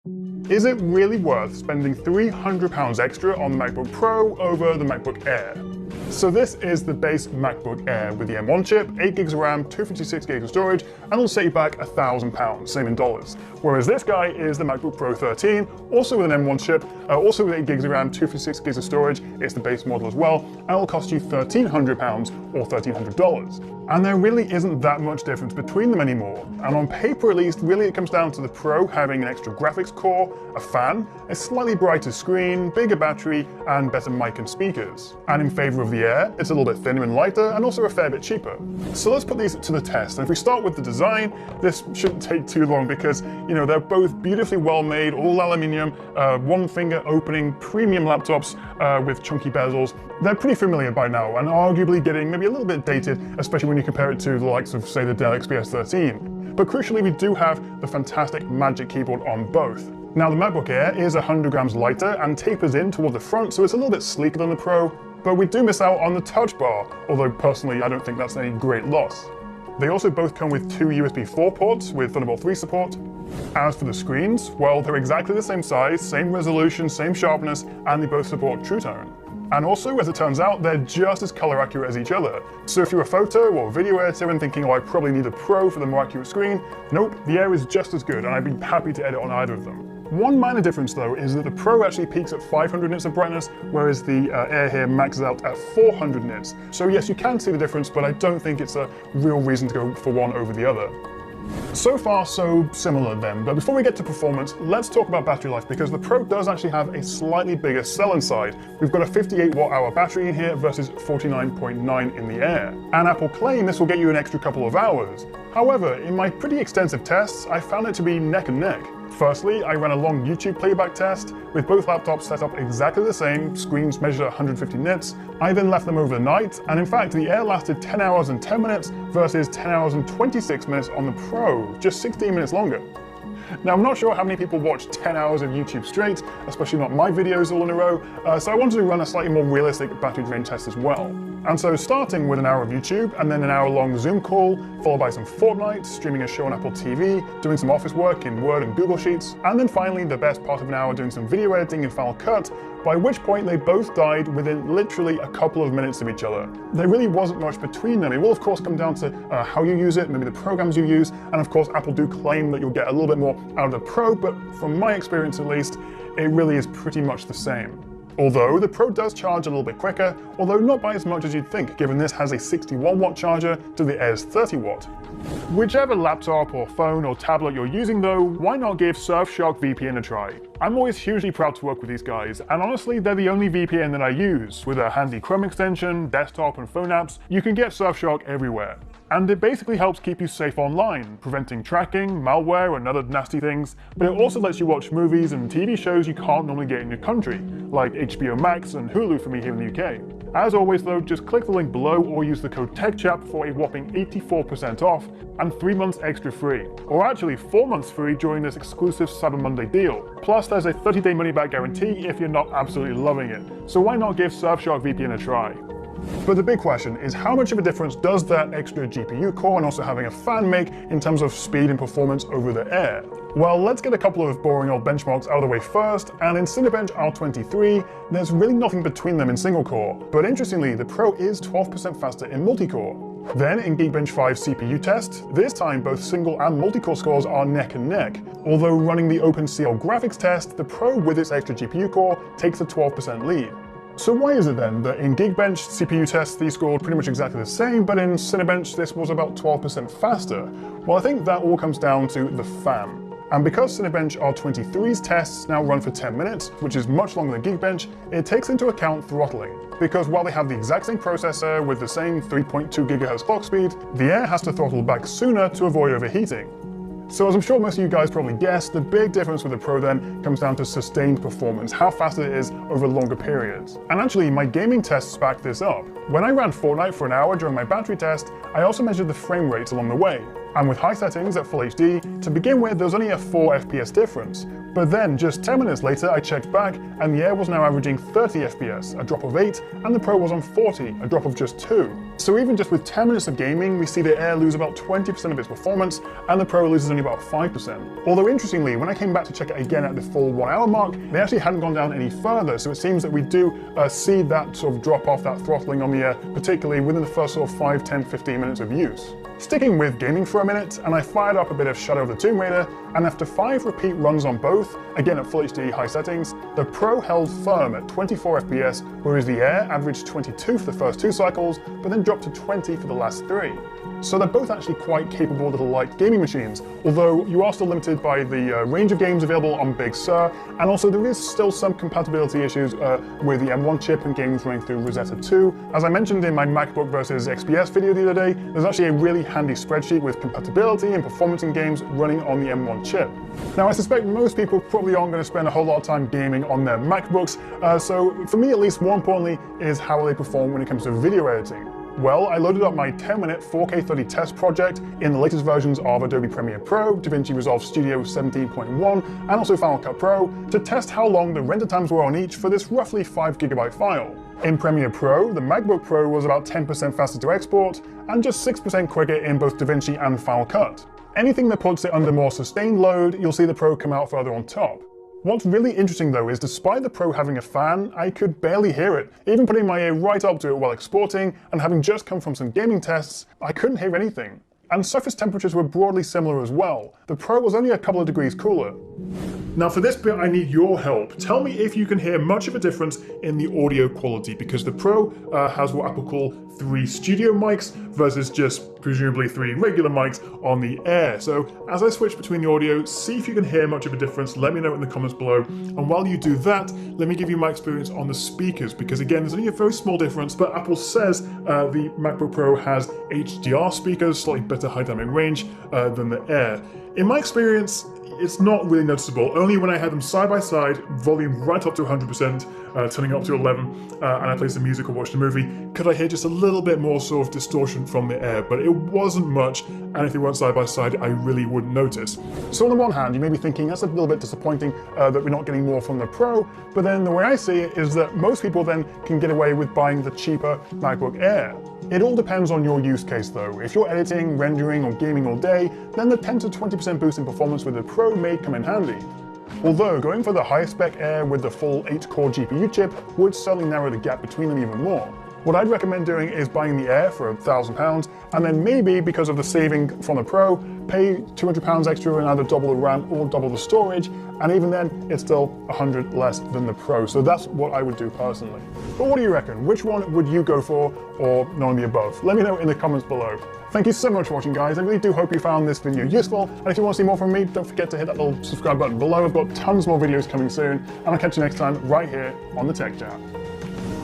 Is it really worth spending £300 extra on the MacBook Pro over the MacBook Air? So this is the base MacBook Air with the M1 chip, 8GB of RAM, 256GB of storage, and it'll set you back £1,000, same in dollars. Whereas this guy is the MacBook Pro 13, also with an M1 chip, also with 8GB of RAM, 256GB of storage, it's the base model as well, and it'll cost you £1,300 or $1,300. And there really isn't that much difference between them anymore. And on paper at least, really it comes down to the Pro having an extra graphics core, a fan, a slightly brighter screen, bigger battery, and better mic and speakers. And in favor of the Air, it's a little bit thinner and lighter, and also a fair bit cheaper. So let's put these to the test. And if we start with the design, this shouldn't take too long because, you know, they're both beautifully well made, all aluminium, one finger opening, premium laptops with chunky bezels. They're pretty familiar by now, and arguably getting maybe a little bit dated, especially when you compare it to the likes of, say, the Dell XPS 13. But crucially, we do have the fantastic Magic Keyboard on both. Now, the MacBook Air is 100 grams lighter and tapers in toward the front, so it's a little bit sleeker than the Pro, but we do miss out on the touch bar, although personally I don't think that's any great loss. They also both come with two USB 4 ports with Thunderbolt 3 support. As for the screens, well, they're exactly the same size, same resolution, same sharpness, and they both support True Tone. And also, as it turns out, they're just as color accurate as each other. So if you're a photo or video editor and thinking, oh, I probably need a Pro for the more accurate screen, nope, the Air is just as good, and I'd be happy to edit on either of them. One minor difference though is that the Pro actually peaks at 500 nits of brightness, whereas the Air here maxes out at 400 nits. So yes, you can see the difference, but I don't think it's a real reason to go for one over the other. So far, so similar then, but before we get to performance, let's talk about battery life, because the Pro does actually have a slightly bigger cell inside. We've got a 58 watt-hour battery in here versus 49.9 in the Air, and Apple claim this will get you an extra couple of hours. However, in my pretty extensive tests, I found it to be neck and neck. Firstly, I ran a long YouTube playback test with both laptops set up exactly the same, screens measured at 150 nits. I then left them overnight, and in fact the Air lasted 10 hours and 10 minutes versus 10 hours and 26 minutes on the Pro, just 16 minutes longer. Now, I'm not sure how many people watch 10 hours of YouTube straight, especially not my videos all in a row, so I wanted to run a slightly more realistic battery drain test as well. And so starting with an hour of YouTube, and then an hour-long Zoom call, followed by some Fortnite, streaming a show on Apple TV, doing some office work in Word and Google Sheets, and then finally the best part of an hour doing some video editing in Final Cut, by which point they both died within literally a couple of minutes of each other. There really wasn't much between them. It will of course come down to how you use it, maybe the programs you use, and of course Apple do claim that you'll get a little bit more out of the Pro, but from my experience at least, it really is pretty much the same. Although the Pro does charge a little bit quicker, although not by as much as you'd think, given this has a 61 watt charger to the Air's 30 watt. Whichever laptop or phone or tablet you're using though, why not give Surfshark VPN a try? I'm always hugely proud to work with these guys, and honestly they're the only VPN that I use. With a handy Chrome extension, desktop and phone apps, you can get Surfshark everywhere. And it basically helps keep you safe online, preventing tracking, malware and other nasty things, but it also lets you watch movies and TV shows you can't normally get in your country, like HBO Max and Hulu for me here in the UK. As always though, just click the link below or use the code TechChap for a whopping 84% off and 3 months extra free. Or actually 4 months free during this exclusive Cyber Monday deal. Plus there's a 30-day money-back guarantee if you're not absolutely loving it. So why not give Surfshark VPN a try? But the big question is, how much of a difference does that extra GPU core and also having a fan make in terms of speed and performance over the Air? Well, let's get a couple of boring old benchmarks out of the way first, and in Cinebench R23, there's really nothing between them in single core. But interestingly, the Pro is 12% faster in multi-core. Then in Geekbench 5 CPU test, this time both single and multi-core scores are neck and neck, although running the OpenCL graphics test, the Pro with its extra GPU core takes a 12% lead. So why is it then that in Geekbench CPU tests these scored pretty much exactly the same, but in Cinebench this was about 12% faster? Well, I think that all comes down to the fan. And because Cinebench R23's tests now run for 10 minutes, which is much longer than Geekbench, it takes into account throttling. Because while they have the exact same processor with the same 3.2 GHz clock speed, the Air has to throttle back sooner to avoid overheating. So as I'm sure most of you guys probably guessed, the big difference with the Pro then comes down to sustained performance, how fast it is over longer periods. And actually, my gaming tests back this up. When I ran Fortnite for an hour during my battery test, I also measured the frame rates along the way. And with high settings at Full HD, to begin with there was only a 4 FPS difference. But then, just 10 minutes later, I checked back, and the Air was now averaging 30 FPS, a drop of 8, and the Pro was on 40, a drop of just 2. So even just with 10 minutes of gaming, we see the Air lose about 20% of its performance, and the Pro loses only about 5%. Although interestingly, when I came back to check it again at the full 1 hour mark, they actually hadn't gone down any further, so it seems that we do see that sort of drop off, that throttling on the Air, particularly within the first sort of 5, 10, 15 minutes of use. Sticking with gaming for a minute, and I fired up a bit of Shadow of the Tomb Raider, and after 5 repeat runs on both, again at Full HD high settings, the Pro held firm at 24 FPS, whereas the Air averaged 22 for the first 2 cycles, but then dropped to 20 for the last 3. So they're both actually quite capable little light gaming machines, although you are still limited by the range of games available on Big Sur, and also there is still some compatibility issues with the M1 chip and games running through Rosetta 2. As I mentioned in my MacBook versus XPS video the other day, there's actually a really handy spreadsheet with compatibility and performance in games running on the M1 chip. Now I suspect most people probably aren't going to spend a whole lot of time gaming on their MacBooks, so for me at least more importantly is how they perform when it comes to video editing. Well, I loaded up my 10-minute 4K 30 test project in the latest versions of Adobe Premiere Pro, DaVinci Resolve Studio 17.1, and also Final Cut Pro to test how long the render times were on each for this roughly 5GB file. In Premiere Pro, the MacBook Pro was about 10% faster to export, and just 6% quicker in both DaVinci and Final Cut. Anything that puts it under more sustained load, you'll see the Pro come out further on top. What's really interesting though is despite the Pro having a fan, I could barely hear it. Even putting my ear right up to it while exporting, and having just come from some gaming tests, I couldn't hear anything. And surface temperatures were broadly similar as well. The Pro was only a couple of degrees cooler. Now for this bit I need your help. Tell me if you can hear much of a difference in the audio quality, because the Pro has what Apple call 3 studio mics versus just presumably 3 regular mics on the Air. So as I switch between the audio, see if you can hear much of a difference, let me know in the comments below. And while you do that, let me give you my experience on the speakers, because again, there's only a very small difference, but Apple says the MacBook Pro has HDR speakers, slightly better high dynamic range than the Air. In my experience, it's not really noticeable. Only when I had them side by side, volume right up to 100%, turning up to 11, and I played some music or watched a movie, could I hear just a little bit more sort of distortion from the Air, but it wasn't much, and if they weren't side by side, I really wouldn't notice. So on the one hand, you may be thinking that's a little bit disappointing that we're not getting more from the Pro, but then the way I see it is that most people then can get away with buying the cheaper MacBook Air. It all depends on your use case though. If you're editing, rendering, or gaming all day, then the 10 to 20% boost in performance with the Pro may come in handy. Although going for the higher spec Air with the full 8-core GPU chip would certainly narrow the gap between them even more. What I'd recommend doing is buying the Air for £1,000, and then maybe, because of the saving from the Pro, pay £200 extra and either double the RAM or double the storage, and even then, it's still 100 less than the Pro. So that's what I would do personally. But what do you reckon? Which one would you go for, or none of the above? Let me know in the comments below. Thank you so much for watching, guys. I really do hope you found this video useful, and if you want to see more from me, don't forget to hit that little subscribe button below. I've got tons more videos coming soon, and I'll catch you next time right here on the Tech Chat.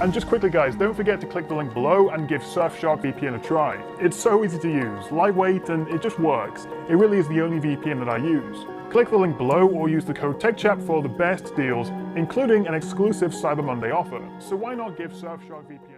And just quickly guys, don't forget to click the link below and give Surfshark VPN a try. It's so easy to use, lightweight, and it just works. It really is the only VPN that I use. Click the link below or use the code TechChat for the best deals, including an exclusive Cyber Monday offer. So why not give Surfshark VPN